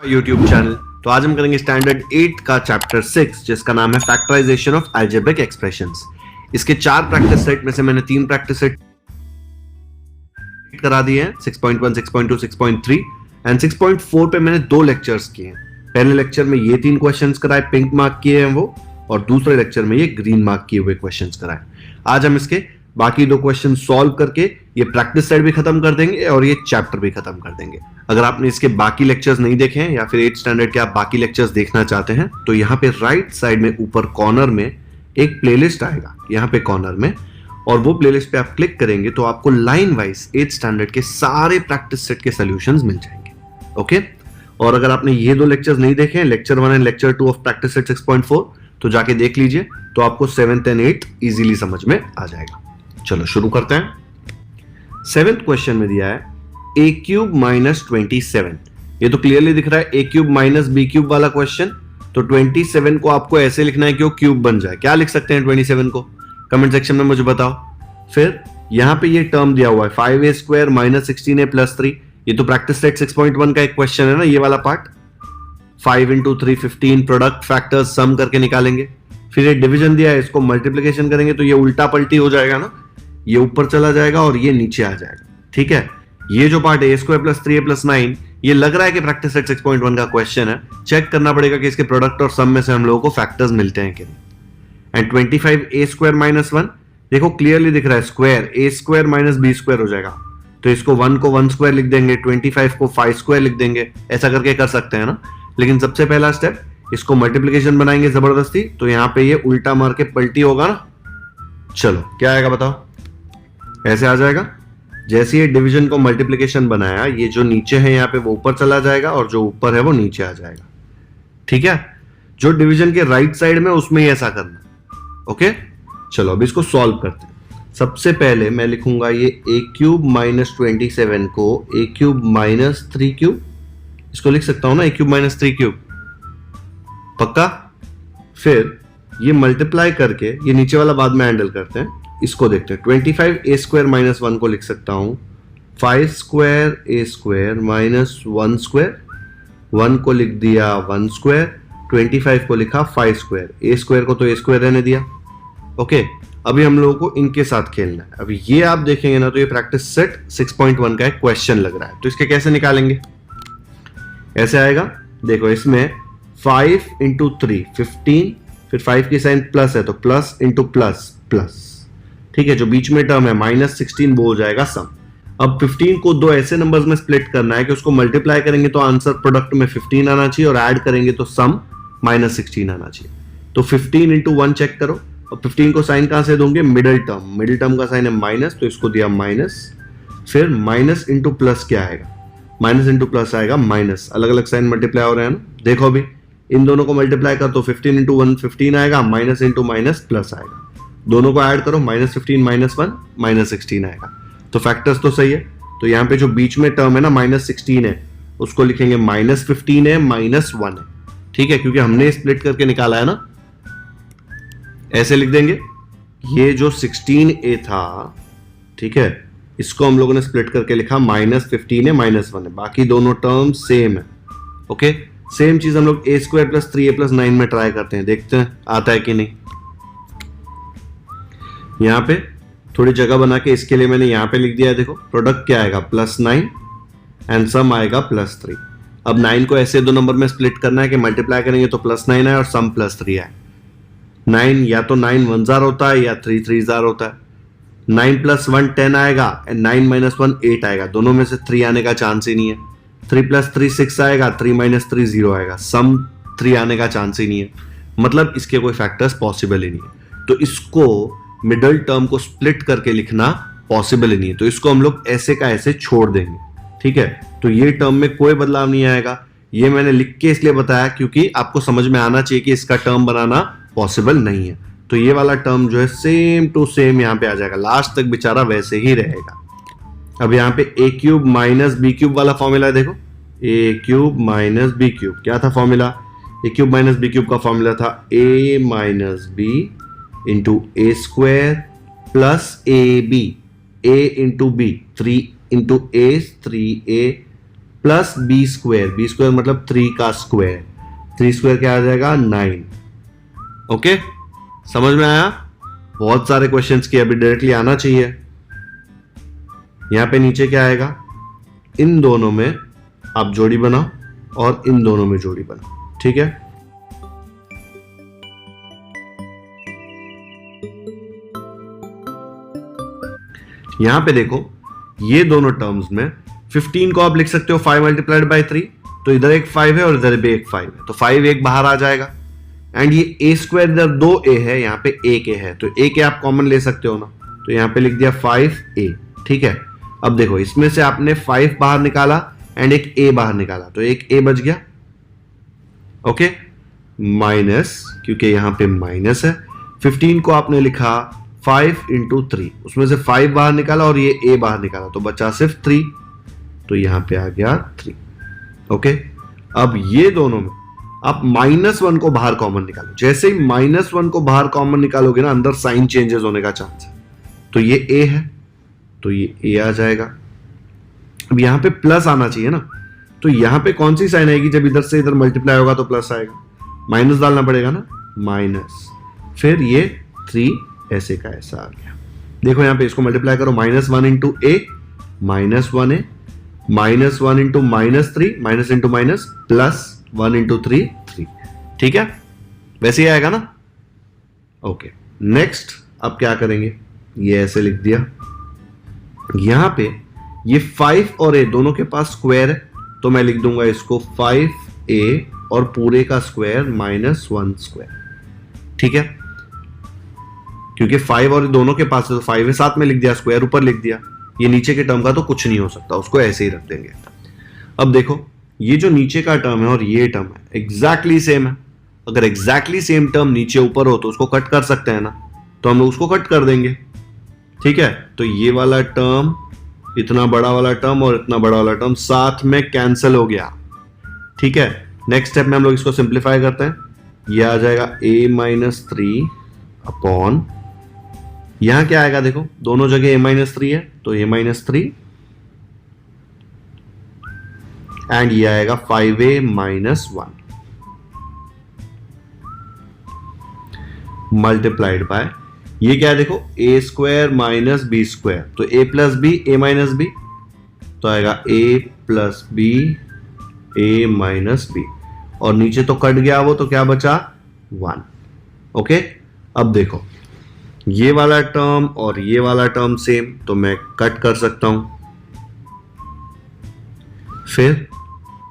YouTube channel. तो आज हम करेंगे स्टैंडर्ड 8 का चैप्टर 6 जिसका नाम है फैक्टराइजेशन ऑफ अलजेब्रिक एक्सप्रेशंस। इसके 4 प्रैक्टिस सेट में से मैंने 3 प्रैक्टिस सेट करा दिए हैं, 6.1, 6.2, 6.3 एंड 6.4 पे मैंने 2 लेक्चर्स किए हैं। पहले लेक्चर में ये 3 क्वेश्चंस कराए, पिंक मार्क किए हैं वो, और दूसरे लेक्चर में ये ग्रीन मार्क किए हुए क्वेश्चंस कराए। आज हम इसके बाकी 2 क्वेश्चन सॉल्व करके ये प्रैक्टिस सेट भी खत्म कर देंगे और ये चैप्टर भी खत्म कर देंगे। अगर आपने इसके बाकी लेक्चर्स नहीं देखे हैं या फिर 8 स्टैंडर्ड के आप बाकी लेक्चर्स देखना चाहते हैं तो यहाँ पे राइट साइड में ऊपर कॉर्नर में एक प्लेलिस्ट आएगा, यहाँ पे कॉर्नर में, और वो प्लेलिस्ट पे आप क्लिक करेंगे तो आपको लाइन वाइज 8 स्टैंडर्ड के सारे प्रैक्टिस सेट के सॉल्यूशंस मिल जाएंगे। ओके, और अगर आपने ये 2 लेक्चर्स नहीं देखे हैं, lecture 1 and lecture 2 of practice set 6.4, तो जाके देख लीजिए, तो आपको 7th एंड 8th इजीली समझ में आ जाएगा। चलो शुरू करते हैं। 7th क्वेश्चन में दिया है a क्यूब माइनस 27। ये तो क्लियरली दिख रहा है a cube minus b cube वाला क्वेश्चन। तो 27 को आपको ऐसे लिखना है कि वो क्यूब बन जाए। क्या लिख सकते हैं 27 को? कमेंट सेक्शन में मुझे बताओ। फिर यहां पे ये टर्म दिया हुआ है 5a square minus 16a plus 3। ये तो प्रैक्टिस सेट 6.1 का एक क्वेश्चन है ना, ये वाला पार्ट। 5 इंटू 3 15, प्रोडक्ट फैक्टर्स सम करके निकालेंगे। फिर ये डिवीजन दिया है, इसको मल्टीप्लीकेशन करेंगे तो ये उल्टा पलटी हो जाएगा ना, ये ऊपर चला जाएगा और ये नीचे आ जाएगा। ठीक है, ये जो पार्ट है a square plus 3a plus 9, ये लग रहा है कि प्रैक्टिस सेट 6.1 का क्वेश्चन है। चेक करना पड़ेगा कि इसके प्रोडक्ट और सम में से हम लोगों को फैक्टर्स मिलते हैं कि नहीं। एंड 25a स्क्वायर माइनस 1, देखो क्लियरली दिख रहा है square, a square minus b square हो जाएगा। तो इसको 1 को 1 स्क्वायर लिख देंगे, 25 को 5 स्क्वायर लिख देंगे, ऐसा करके कर सकते हैं ना। लेकिन सबसे पहला स्टेप, इसको मल्टीप्लीकेशन बनाएंगे जबरदस्ती, तो यहाँ पे ये उल्टा मार के पलटी होगा ना। चलो क्या आएगा बताओ? ऐसे आ जाएगा। जैसे ये डिवीजन को मल्टीप्लिकेशन बनाया, ये जो नीचे है यहाँ पे वो ऊपर चला जाएगा और जो ऊपर है वो नीचे आ जाएगा। ठीक है, जो डिवीजन के राइट साइड में उसमें ही ऐसा करना। ओके, चलो अब इसको सॉल्व करते हैं। सबसे पहले मैं लिखूंगा ये a क्यूब माइनस 27 को a क्यूब माइनस 3 क्यूब, इसको लिख सकता हूं ना, a क्यूब माइनस 3 क्यूब, पक्का। फिर ये मल्टीप्लाई करके ये नीचे वाला बाद में हैंडल करते हैं। इसको देखते हैं, 25a स्क्वायर माइनस 1 को लिख सकता हूं 5 square a square minus 1 square, 1 को लिख दिया 1 स्क्वायर, 25 को लिखा 5 स्क्वायर, a स्क्वायर को तो a स्क्वायर रहने दिया। ओके, अभी हम लोगों को इनके साथ खेलना है। अभी ये आप देखेंगे ना तो ये प्रैक्टिस सेट 6.1 का एक क्वेश्चन लग रहा है, तो इसके कैसे निकालेंगे? ऐसे आएगा, देखो इसमें 5 इंटू 3 15, फिर 5 की साइन प्लस है तो प्लस इंटू प्लस प्लस। ठीक है, जो बीच में टर्म है माइनस 16 वो हो जाएगा सम। अब 15 को 2 ऐसे नंबर्स में स्प्लिट करना है कि उसको मल्टीप्लाई करेंगे तो आंसर प्रोडक्ट में 15 आना चाहिए और ऐड करेंगे तो सम माइनस 16 आना चाहिए। तो 15 इंटू 1 चेक करो, और 15 को साइन कहां से दोगे? मिडिल टर्म का साइन है माइनस, तो इसको दिया माइनस। फिर माइनस इंटू प्लस क्या आएगा? माइनस इंटू प्लस आएगा माइनस। अलग अलग साइन मल्टीप्लाई हो रहे हैं ना, देखो अभी इन दोनों को मल्टीप्लाई कर तो 15 इंटू 1 15 आएगा, माइनस इंटू माइनस प्लस आएगा। दोनों को ऐड करो, माइनस 15 माइनस 1 माइनस 16 आएगा। तो फैक्टर्स तो सही है। तो यहाँ पे जो बीच में टर्म है ना माइनस 16 है, उसको लिखेंगे माइनस 15 है माइनस 1 है। ठीक है, क्योंकि हमने स्प्लिट करके निकाला है ना, ऐसे लिख देंगे। ये जो 16a था, ठीक है, इसको हम लोगों ने स्प्लिट करके लिखा माइनस 15 है माइनस 1 है, बाकी दोनों टर्म सेम है। ओके, सेम चीज हम लोग a square plus 3a plus 9 में ट्राई करते हैं, देखते हैं आता है कि नहीं। यहां पे थोड़ी जगह बना के इसके लिए मैंने यहां पे लिख दिया है, देखो प्रोडक्ट क्या आएगा प्लस 9 एंड सम आएगा प्लस 3। अब 9 को ऐसे 2 नंबर में स्प्लिट करना है कि मल्टीप्लाई करेंगे तो प्लस 9 आए और सम प्लस 3 आए। 9 या तो 9 1 जार होता है या 3 3 जार होता है। 9 प्लस 1 10 आएगा एंड 9 माइनस 1 8 आएगा, दोनों में से 3 आने का चांस ही नहीं है। 3 प्लस 3 6 आएगा, 3 माइनस 3 0 आएगा, सम 3 आने का चांस ही नहीं है, मतलब इसके कोई फैक्टर्स पॉसिबल ही नहीं है। तो इसको मिडल टर्म को स्प्लिट करके लिखना पॉसिबल ही नहीं है, तो इसको हम लोग ऐसे का ऐसे छोड़ देंगे। ठीक है, तो ये टर्म में कोई बदलाव नहीं आएगा। ये मैंने लिख के इसलिए बताया क्योंकि आपको समझ में आना चाहिए कि इसका टर्म बनाना पॉसिबल नहीं है। तो ये वाला टर्म जो है सेम टू सेम यहाँ पे आ जाएगा, लास्ट तक बेचारा वैसे ही रहेगा। अब यहाँ पे a cube minus b cube वाला फॉर्मूला है, देखो a cube minus b cube क्या था formula? a cube minus b cube का फॉर्मूला था a minus b into a square plus a b, a into b 3 into a 3a plus b square मतलब 3 का square, 3 square क्या आ जाएगा 9। Okay, समझ में आया? बहुत सारे क्वेश्चंस किए, अभी डायरेक्टली आना चाहिए। यहां पे नीचे क्या आएगा, इन दोनों में आप जोड़ी बनाओ और इन दोनों में जोड़ी बनाओ, ठीक है। यहां पे देखो ये दोनों टर्म्स में 15 को आप लिख सकते हो 5 मल्टीप्लाइड बाई 3, तो इधर एक 5 है और इधर भी एक 5 है, तो 5 एक बाहर आ जाएगा। एंड ये ए स्क्वायर इधर 2a है, यहाँ पे एक a है, तो एक a आप कॉमन ले सकते हो ना, तो यहाँ पे लिख दिया 5a, ठीक है। अब देखो इसमें से आपने 5 बाहर निकाला एंड एक a बाहर निकाला, तो एक a बच गया। ओके, माइनस, क्योंकि यहाँ पे माइनस है, 15 को आपने लिखा 5 इंटू 3, उसमें से 5 बाहर निकाला और ये a बाहर निकाला, तो बचा सिर्फ 3, तो यहां पे आ गया 3। ओके, अब ये दोनों में आप -1 को बाहर कॉमन निकालो, जैसे ही -1 को बाहर कॉमन निकालोगे ना, अंदर साइन चेंजेस होने का चांस है, तो ये a है, तो ये a आ जाएगा। अब यहां पे प्लस आना चाहिए ना, तो यहां पे कौन सी साइन आएगी, जब इधर से इधर मल्टीप्लाई होगा तो प्लस आएगा, माइनस डालना पड़ेगा ना, माइनस, फिर ये 3 ऐसे का ऐसा आ गया। देखो यहां पे इसको मल्टीप्लाई करो, -1 into a -1a, -1 into -3, minus into minus, plus 1 into 3 3, ठीक है, वैसे ही आएगा ना। ओके, नेक्स्ट अब क्या करेंगे, ये ऐसे लिख दिया। यहां पे ये 5 और a दोनों के पास स्क्वायर है, तो मैं लिख दूंगा इसको 5a और पूरे का स्क्वायर -1 स्क्वायर, ठीक है, क्योंकि 5 और दोनों के पास है, तो 5 साथ में लिख दिया, स्क्वायर ऊपर लिख दिया। ये नीचे के टर्म का तो कुछ नहीं हो सकता, उसको ऐसे ही रख देंगे। अब देखो ये जो नीचे का टर्म है और ये टर्म है एग्जैक्टली सेम है, अगर एग्जैक्टली सेम टर्म नीचे ऊपर हो तो उसको कट कर सकते हैं ना, तो हम लोग उसको कट कर देंगे, ठीक है। तो ये वाला टर्म, इतना बड़ा वाला टर्म और इतना बड़ा वाला टर्म साथ में कैंसिल हो गया, ठीक है। नेक्स्ट स्टेप में हम लोग इसको सिंप्लीफाई करते हैं, ये आ जाएगा a-3 अपॉन, यहां क्या आएगा, देखो दोनों जगह a-3 है, तो a-3 एंड ये आएगा 5a-1 मल्टीप्लाइड बाय, ये क्या है देखो, a square minus b square, तो a plus b a minus b, तो आएगा a plus b a minus b, और नीचे तो कट गया वो, तो क्या बचा 1। ओके, अब देखो ये वाला टर्म और ये वाला टर्म सेम, तो मैं कट कर सकता हूं, फिर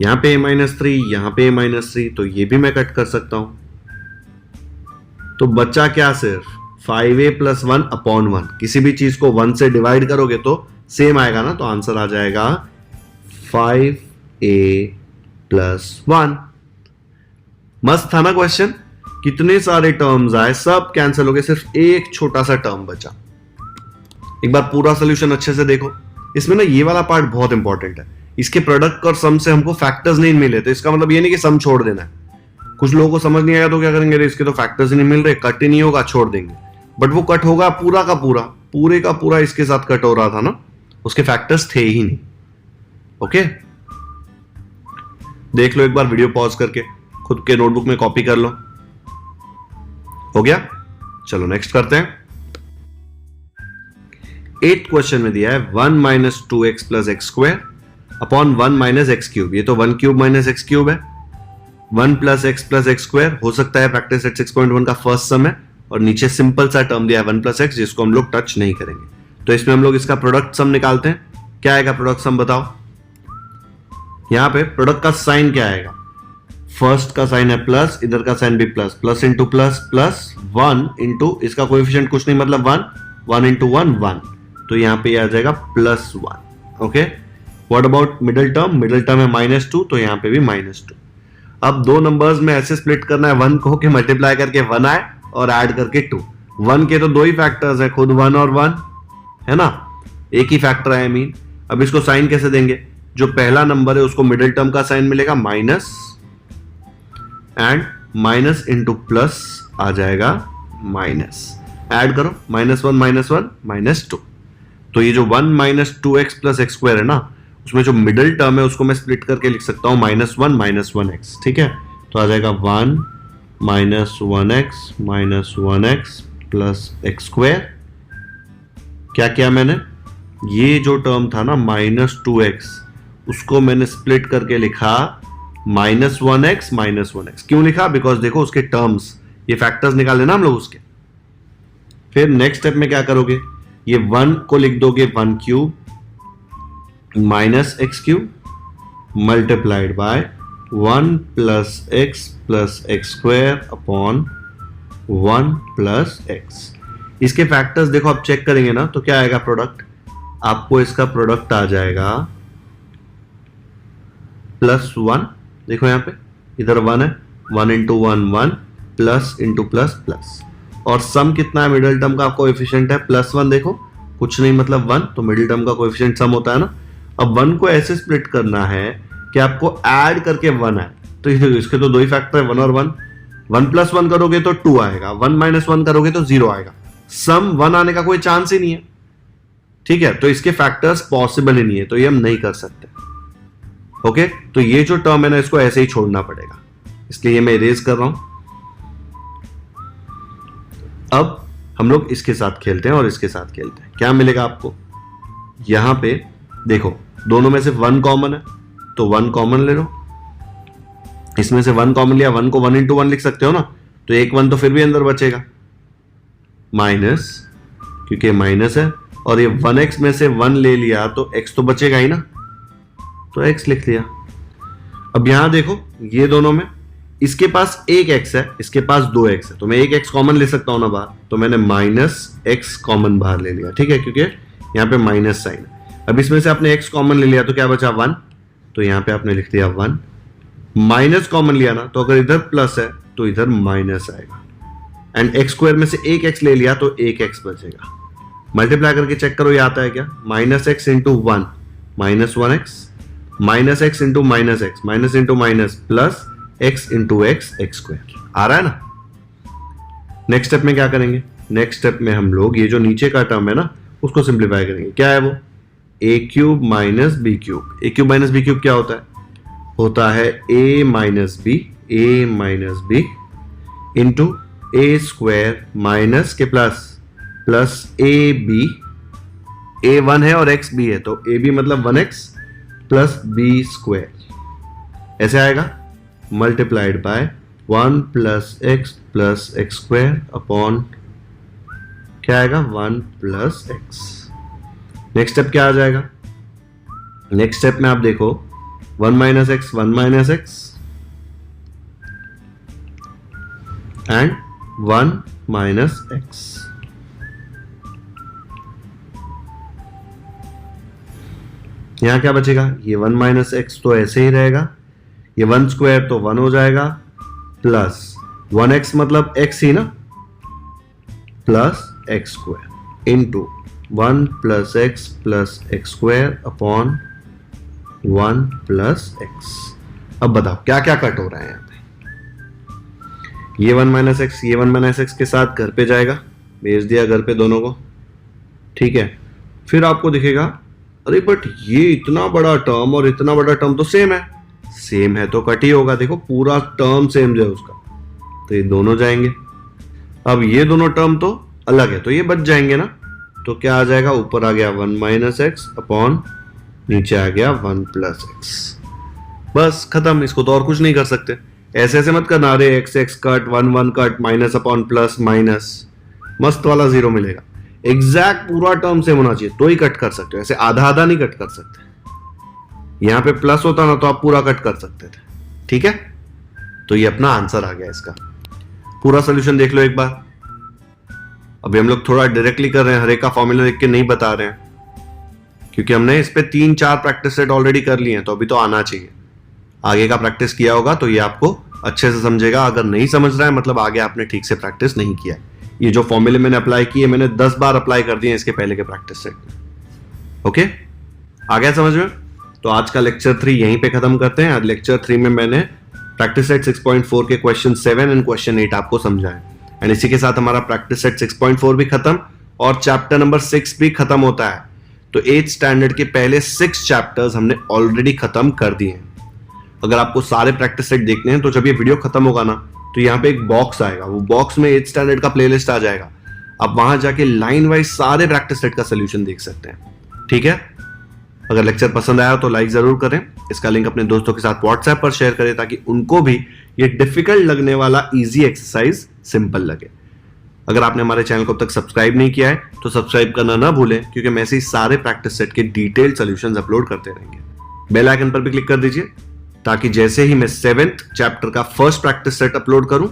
यहां पे a-3, यहां पे a-3, तो ये भी मैं कट कर सकता हूं, तो बच्चा क्या, सिर्फ 5a प्लस 1 अपॉन 1, किसी भी चीज को 1 से डिवाइड करोगे तो सेम आएगा ना, तो आंसर आ जाएगा 5a प्लस 1। मस्त था ना क्वेश्चन, कितने सारे टर्म्स आए, सब कैंसिल हो गए, सिर्फ एक छोटा सा टर्म बचा। एक बार पूरा सोल्यूशन अच्छे से देखो, इसमें ना ये वाला पार्ट बहुत इंपॉर्टेंट है, इसके प्रोडक्ट और सम से हमको फैक्टर्स नहीं मिले, तो इसका मतलब ये नहीं कि सम छोड़ देना है। कुछ लोगों को समझ नहीं आया तो क्या करेंगे, इसके तो फैक्टर्स ही नहीं मिल रहे, कट ही नहीं होगा, छोड़ देंगे, बट वो कट होगा पूरा का पूरा, पूरे का पूरा इसके साथ कट हो रहा था ना, उसके फैक्टर्स थे ही नहीं। ओके, देख लो एक बार वीडियो पॉज करके, खुद के नोटबुक में कॉपी कर लो। हो गया, चलो नेक्स्ट करते हैं। 8th क्वेश्चन में दिया है 1 minus 2x plus x square upon 1 minus x cube, ये तो 1 क्यूब माइनस एक्स क्यूब है, 1 प्लस एक्स स्क्वायर हो सकता है, प्रैक्टिस सेट 6.1 का फर्स्ट सम है, और नीचे सिंपल सा टर्म दिया है 1 प्लस एक्स, जिसको हम लोग टच नहीं करेंगे। तो इसमें हम लोग इसका प्रोडक्ट सम निकालते हैं, क्या आएगा प्रोडक्ट सम बताओ। यहां पे प्रोडक्ट का साइन क्या आएगा, फर्स्ट का साइन है प्लस, इधर का साइन भी plus, plus into plus plus 1 into इसका कोएफिशिएंट कुछ नहीं मतलब 1, 1 इंटू 1 1, तो यहां पे आ जाएगा +1। Okay, what about middle term, middle term है -2, तो यहां पे भी -2। अब दो नंबर्स में ऐसे स्प्लिट करना है 1 को कि मल्टीप्लाई करके 1 आए और ऐड करके 2। 1 के तो दो ही फैक्टर्स हैं, खुद 1 और 1 है ना, एक ही फैक्टर है, आई मीन। अब इसको साइन कैसे देंगे, जो पहला नंबर है उसको मिडिल टर्म का साइन मिलेगा minus, and minus into plus आ जाएगा माइनस, ऐड करो -1 -1 -2, तो ये जो 1 minus 2x plus x square है ना, उसमें जो मिडिल टर्म है उसको मैं स्प्लिट करके लिख सकता हूं -1 ठीक है। तो आ जाएगा 1 -1x प्लस एक्स स्क्वायर। क्या किया मैंने, ये जो टर्म था ना -2x उसको मैंने स्प्लिट करके लिखा -1x। क्यों लिखा, बिकॉज देखो उसके टर्म्स, ये फैक्टर्स निकाले ना हम लोग उसके। फिर नेक्स्ट स्टेप में क्या करोगे, ये 1 को लिख दोगे 1 cube -x³ multiplied by 1 + x square upon 1 + x। इसके फैक्टर्स देखो आप चेक करेंगे ना तो क्या आएगा प्रोडक्ट, आपको इसका प्रोडक्ट आ जाएगा +1। देखो यहां पे इधर 1 है, 1 × 1 1 प्लस इंटू प्लस और सम कितना है मिडिल टर्म का कोएफिशिएंट है +1। देखो कुछ नहीं मतलब 1, तो मिडिल टर्म का कोएफिशिएंट सम होता है ना। अब 1 को ऐसे स्प्लिट करना है कि आपको ऐड करके 1 आए, तो इसके तो दो ही फैक्टर है 1 और 1। 1 + 1 करोगे तो 2 आएगा, 1 - 1 करोगे तो 0 आएगा। सम 1 आने का कोई चांस ही नहीं है, ठीक है। तो इसके फैक्टर्स पॉसिबल ही नहीं है, तो ये हम नहीं कर सकते। ओके, तो ये जो टर्म है ना इसको ऐसे ही छोड़ना पड़ेगा, इसलिए ये मैं इरेज कर रहा हूं। अब हम लोग इसके साथ खेलते हैं और इसके साथ खेलते हैं, क्या मिलेगा आपको। यहां पे देखो दोनों में से 1 कॉमन है तो 1 कॉमन ले लो, इसमें से 1 कॉमन लिया, 1 को 1 × 1 लिख सकते हो ना, तो एक 1 तो फिर भी अंदर बचेगा माइनस, क्योंकि माइनस है, और ये 1x में से 1 ले लिया तो x तो बचेगा ही ना, तो x लिख लिया। अब यहां देखो ये दोनों में इसके पास एक x है, इसके पास 2x है, तो मैं एक x कॉमन ले सकता हूं ना बाहर, तो मैंने -x कॉमन बाहर ले लिया, ठीक है, क्योंकि यहां पे माइनस साइन है। अब इसमें से आपने x कॉमन ले लिया तो क्या बचा 1, तो यहां पे आपने लिख दिया 1। माइनस कॉमन लिया ना, तो अगर इधर प्लस है तो इधर माइनस आएगा, एंड x स्क्वायर में से एक x ले लिया तो एक x बचेगा। मल्टीप्लाई करके चेक करो ये आता है क्या, -x × 1 -1x, -x × -x, minus into minus plus x × x x square आ रहा है ना। नेक्स्ट स्टेप में क्या करेंगे, नेक्स्ट स्टेप में हम लोग ये जो नीचे का टर्म है ना उसको सिंप्लीफाई करेंगे। क्या है वो, a³ - b³। a³ - b³ क्या होता है, होता है a - b into a² minus के प्लस ab। a1 है और x b है, तो ab मतलब 1x प्लस b², ऐसे आएगा, multiplied by 1 + x square upon क्या आएगा 1 + x। नेक्स्ट स्टेप क्या आ जाएगा, नेक्स्ट स्टेप में आप देखो 1 - x 1 - x एंड 1 - x। यहां क्या बचेगा, ये 1 - x तो ऐसे ही रहेगा, ये 1 स्क्वायर तो 1 हो जाएगा, प्लस 1x मतलब x ही ना, plus x square into 1 + x square upon 1 + x। अब बताओ क्या क्या कट हो रहा है यहाँ पे, ये 1 - x, ये 1 - x के साथ घर पे जाएगा, भेज दिया घर पे दोनों को, ठीक है। फिर आपको दिखेगा अरे बट ये इतना बड़ा टर्म और इतना बड़ा टर्म तो सेम है, सेम है तो कट ही होगा, देखो पूरा टर्म सेम है उसका, तो ये दोनों जाएंगे। अब ये दोनों टर्म तो अलग है तो ये बच जाएंगे ना, तो क्या आ जाएगा, ऊपर आ गया 1 - x अपॉन नीचे आ गया 1 + x। बस खत्म, इसको तो और कुछ नहीं कर सकते। ऐसे ऐसे मत करना, अरे x cut 1 1 cut minus upon plus minus, मस्त वाला 0 मिलेगा। एग्जैक्ट पूरा टर्म सेम होना चाहिए तो ही कट कर सकते हो, ऐसे आधा आधा नहीं कट कर सकते। यहां पे प्लस होता ना तो आप पूरा कट कर सकते थे, ठीक है। तो ये अपना आंसर आ गया इसका। पूरा सोल्यूशन देख लो एक बार। अभी हम लोग थोड़ा डायरेक्टली कर रहे हैं, हर एक का फॉर्मूला देख के नहीं बता रहे हैं, क्योंकि हमने इस पे 3-4 प्रैक्टिस सेट ऑलरेडी कर लिए हैं, तो अभी तो आना चाहिए। आगे का प्रैक्टिस किया होगा तो ये आपको अच्छे से समझेगा। अगर नहीं समझ रहा है मतलब आगे आपने ठीक से प्रैक्टिस नहीं किया। ये जो फॉर्मूले मैंने अप्लाई किए मैंने 10 बार अप्लाई कर दिए इसके पहले के प्रैक्टिस सेट में। ओके, आ गया समझ में। तो आज का लेक्चर 3 यहीं पे खत्म करते हैं। आज लेक्चर 3 में मैंने प्रैक्टिस सेट 6.4 के क्वेश्चन 7 एंड क्वेश्चन 8 आपको समझाए, एंड इसी के साथ हमारा प्रैक्टिस सेट 6.4 भी खत्म और चैप्टर नंबर 6 भी खत्म होता है। तो 8th स्टैंडर्ड के पहले 6 चैप्टर्स हमने ऑलरेडी खत्म कर दिए हैं। अगर आपको सारे प्रैक्टिस सेट देखने हैं तो जब ये वीडियो खत्म होगा ना तो यहाँ पे एक बॉक्स आएगा, वो बॉक्स में 8th स्टैंडर्ड का प्लेलिस्ट आ जाएगा। आप वहां जाके लाइन वाइज सारे प्रैक्टिस सेट का सोल्यूशन देख सकते हैं। ठीक है, अगर लेक्चर पसंद आया तो लाइक जरूर करें, इसका लिंक अपने दोस्तों के साथ व्हाट्सएप पर शेयर करें ताकि उनको भी ये डिफिकल्ट लगने वाला इजी एक्सरसाइज सिंपल लगे। अगर आपने हमारे चैनल को अब तक सब्सक्राइब नहीं किया है तो सब्सक्राइब करना ना भूलें, क्योंकि मैं ऐसे ही सारे प्रैक्टिस सेट के डिटेल्ड सॉल्यूशंस अपलोड करते रहेंगे। बेल आइकन पर भी क्लिक कर दीजिए ताकि जैसे ही मैं 7th चैप्टर का फर्स्ट प्रैक्टिस सेट अपलोड करूं